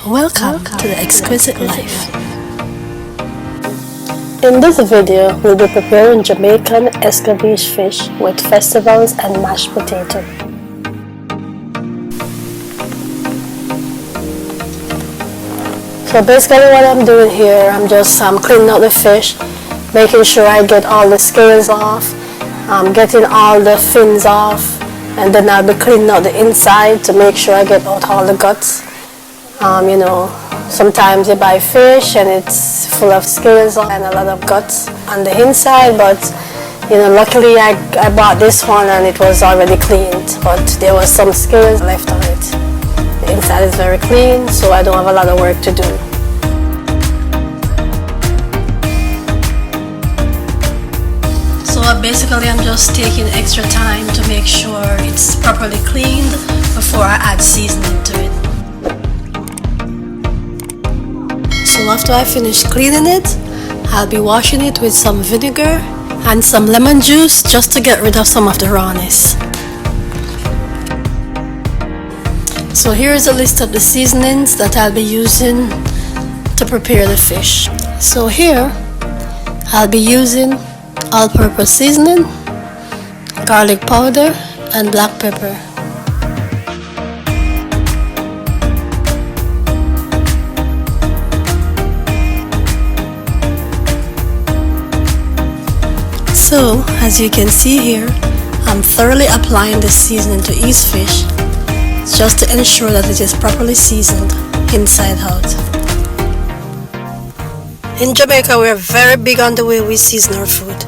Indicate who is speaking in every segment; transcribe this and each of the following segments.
Speaker 1: Welcome to the Xqyzyt life.
Speaker 2: In this video, we'll be preparing Jamaican Escovitched fish with festivals and mashed potato. So basically what I'm doing here, I'm cleaning out the fish, making sure I get all the scales off, getting all the fins off, and then I'll be cleaning out the inside to make sure I get out all the guts. Sometimes you buy fish and it's full of scales and a lot of guts on the inside, but luckily I bought this one and it was already cleaned, but there was some scales left on it. The inside is very clean, so I don't have a lot of work to do.
Speaker 1: So basically I'm just taking extra time to make sure it's properly cleaned before I add seasoning to it. So after I finish cleaning it, I'll be washing it with some vinegar and some lemon juice just to get rid of some of the rawness. So here is a list of the seasonings that I'll be using to prepare the fish. So here I'll be using all-purpose seasoning, garlic powder, and black pepper. So, as you can see here, I'm thoroughly applying the seasoning to each fish just to ensure that it is properly seasoned inside out. In Jamaica, we're very big on the way we season our food.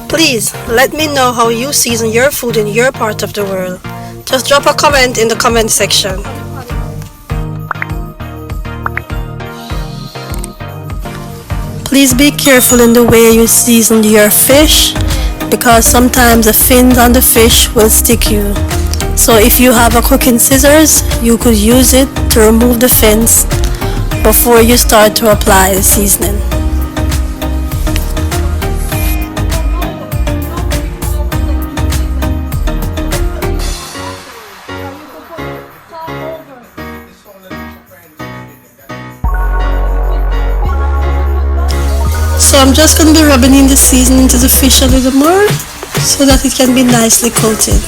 Speaker 1: Please let me know how you season your food in your part of the world. Just drop a comment in the comment section. Please be careful in the way you season your fish, because sometimes the fins on the fish will stick you. So if you have a cooking scissors, you could use it to remove the fins before you start to apply the seasoning. So I'm just going to be rubbing in the seasoning into the fish a little more so that it can be nicely coated.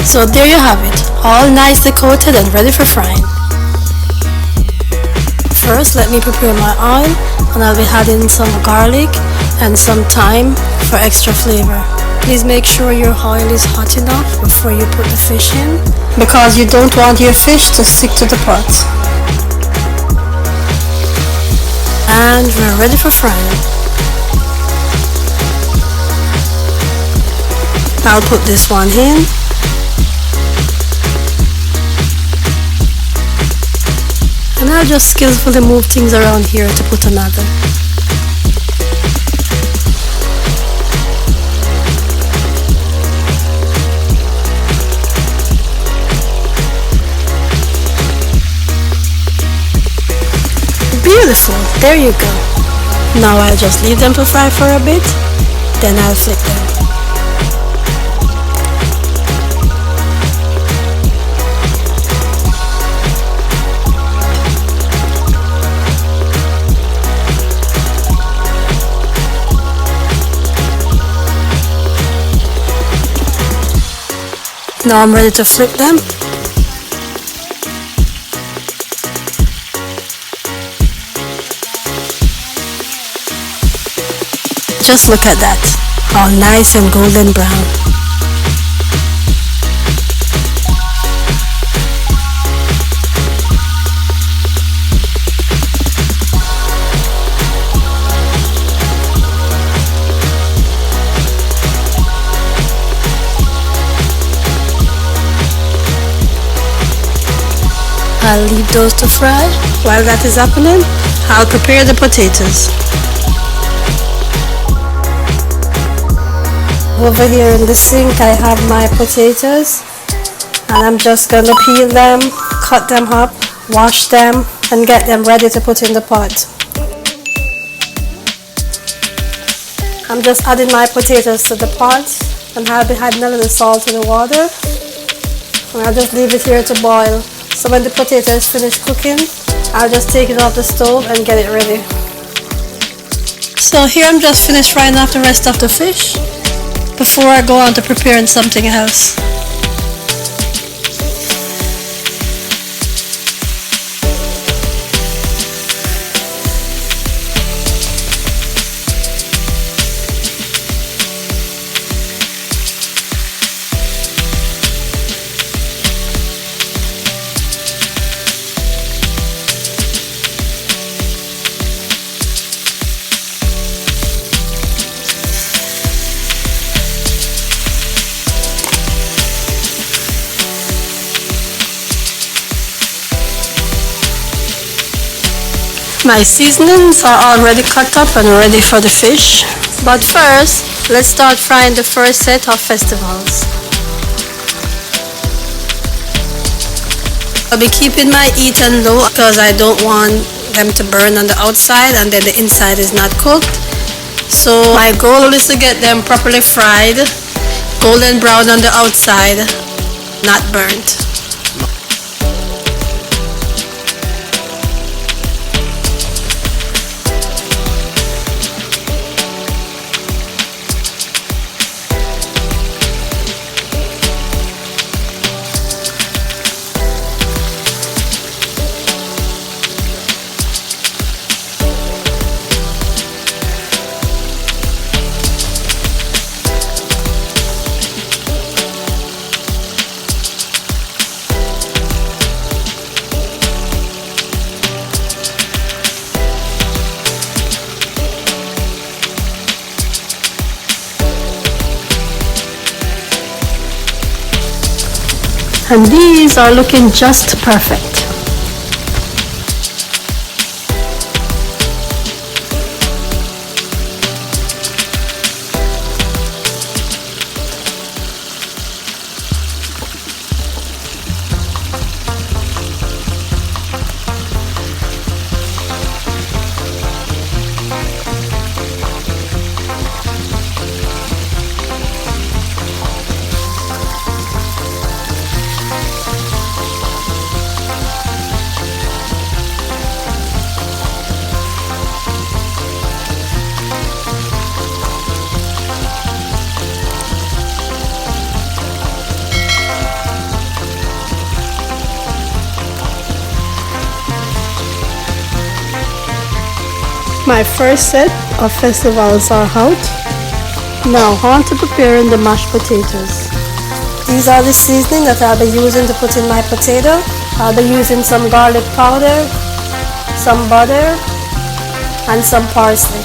Speaker 1: So there you have it, all nicely coated and ready for frying. First, let me prepare my oil, and I'll be adding some garlic and some thyme for extra flavor. Please make sure your oil is hot enough before you put the fish in, because you don't want your fish to stick to the pot. And we're ready for frying. I'll put this one in. And I'll just skillfully move things around here to put another. Beautiful, there you go. Now I'll just leave them to fry for a bit, then I'll flip them. Now I'm ready to flip them. Just look at that, all nice and golden brown. I'll leave those to fry. While that is happening, I'll prepare the potatoes.
Speaker 2: Over here in the sink I have my potatoes, and I'm just gonna peel them, cut them up, wash them, and get them ready to put in the pot. I'm just adding my potatoes to the pot, and I'll be adding a little salt to the water, and I'll just leave it here to boil. So when the potatoes finish cooking, I'll just take it off the stove and get it ready.
Speaker 1: So here I'm just finished frying off the rest of the fish before I go on to preparing something else. My seasonings are already cut up and ready for the fish. But first, let's start frying the first set of festivals. I'll be keeping my heat on low because I don't want them to burn on the outside and then the inside is not cooked. So my goal is to get them properly fried, golden brown on the outside, not burnt. And these are looking just perfect. My first set of festivals are out. Now on to preparing the mashed potatoes. These are the seasoning that I'll be using to put in my potato. I'll be using some garlic powder, some butter, and some parsley.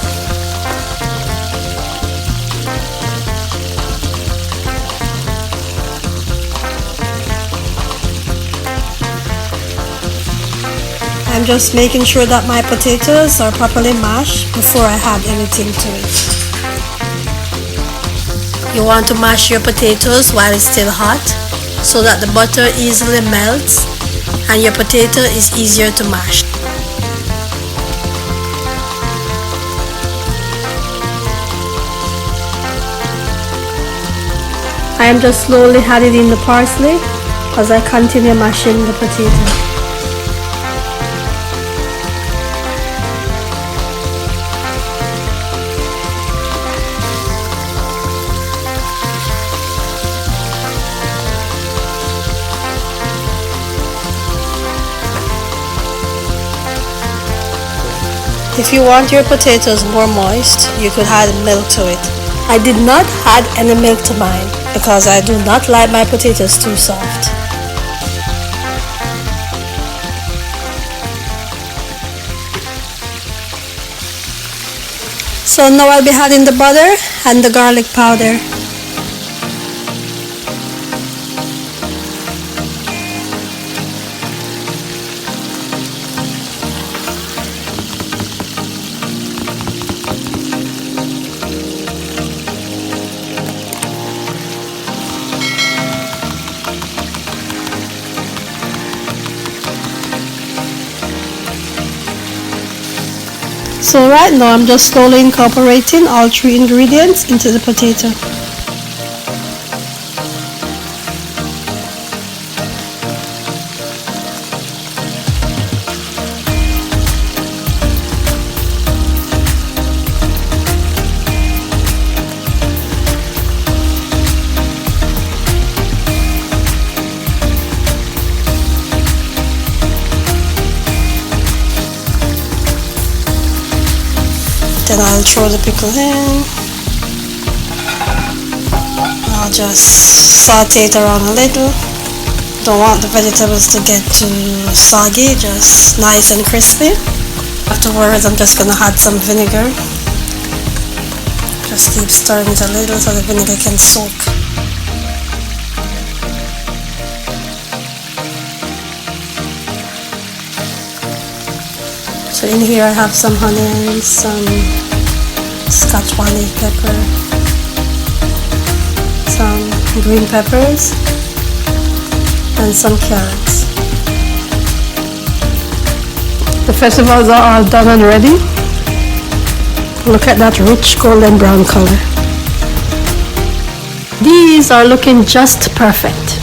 Speaker 1: I'm just making sure that my potatoes are properly mashed before I add anything to it. You want to mash your potatoes while it's still hot so that the butter easily melts and your potato is easier to mash. I am just slowly adding in the parsley as I continue mashing the potato. If you want your potatoes more moist, you could add milk to it. I did not add any milk to mine because I do not like my potatoes too soft. So now I'll be adding the butter and the garlic powder. So right now I'm just slowly incorporating all 3 ingredients into the potato. Then I'll throw the pickle in. I'll just saute it around a little. Don't want the vegetables to get too soggy, just nice and crispy. Afterwards I'm just gonna add some vinegar. Just keep stirring it a little so the vinegar can soak. So in here I have some onions, some Scotch bonnet pepper, some green peppers, and some carrots. The vegetables are all done and ready. Look at that rich golden brown color. These are looking just perfect.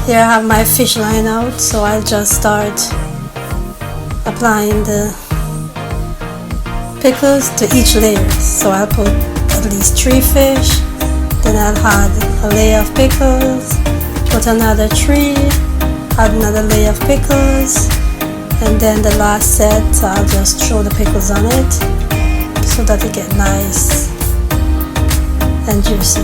Speaker 1: Here I have my fish line out, so I'll just start applying the pickles to each layer. So I'll put at least 3 fish, then I'll add a layer of pickles, put another 3, add another layer of pickles, and then the last set I'll just throw the pickles on it so that it get nice and juicy.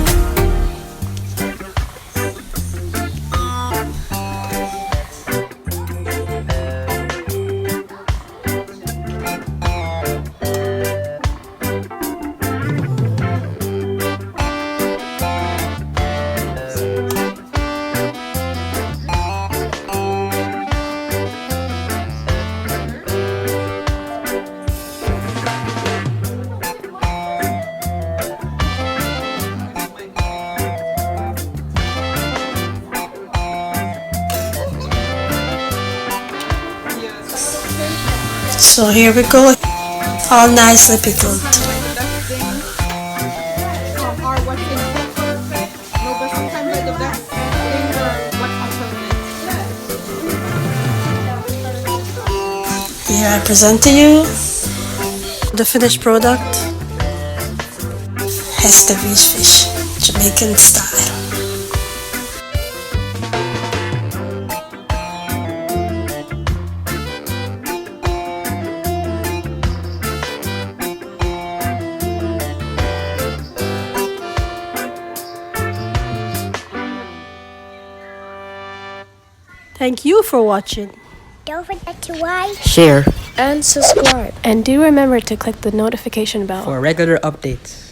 Speaker 1: So here we go, all nicely pickled. Here I present to you the finished product, Escovitched fish, Jamaican style. Thank you for watching.
Speaker 3: Don't forget to like,
Speaker 4: share,
Speaker 5: and subscribe. And do remember to click the notification bell
Speaker 4: for regular updates.